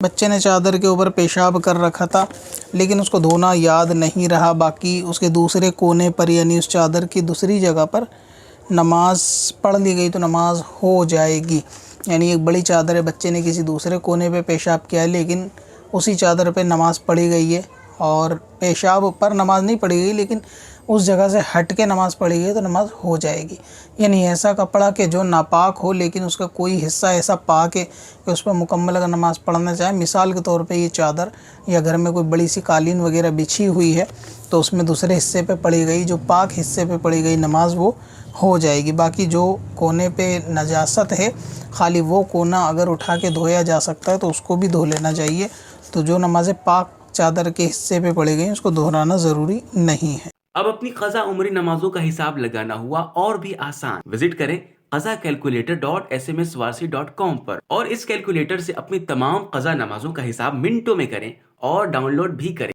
بچے نے چادر کے اوپر پیشاب کر رکھا تھا لیکن اس کو دھونا یاد نہیں رہا، باقی اس کے دوسرے کونے پر یعنی اس چادر کی دوسری جگہ پر نماز پڑھ لی گئی تو نماز ہو جائے گی۔ یعنی ایک بڑی چادر ہے، بچے نے کسی دوسرے کونے پہ پیشاب کیا ہے لیکن اسی چادر پہ نماز پڑھی گئی ہے، اور پیشاب پر نماز نہیں پڑھی گئی لیکن اس جگہ سے ہٹ کے نماز پڑھی گئی تو نماز ہو جائے گی۔ یعنی ایسا کپڑا کہ جو ناپاک ہو لیکن اس کا کوئی حصہ ایسا پاک ہے کہ اس پر مکمل اگر نماز پڑھنا چاہے، مثال کے طور پہ یہ چادر یا گھر میں کوئی بڑی سی قالین وغیرہ بچھی ہوئی ہے تو اس میں دوسرے حصے پہ پڑھی گئی، جو پاک حصے پہ پڑھی گئی نماز وہ ہو جائے گی۔ باقی جو کونے پہ نجاست ہے خالی وہ کونا اگر اٹھا کے دھویا جا سکتا ہے تو اس کو بھی دھو لینا چاہیے۔ تو جو نمازیں پاک چادر کے حصے پہ پڑھی گئی اس کو دہرانا ضروری نہیں ہے۔ اب اپنی قضا عمری نمازوں کا حساب لگانا ہوا اور بھی آسان۔ وزٹ کریں qazakalculator.smswarsi.com پر اور اس کیلکولیٹر سے اپنی تمام قضا نمازوں کا حساب منٹوں میں کریں اور ڈاؤن لوڈ بھی کریں۔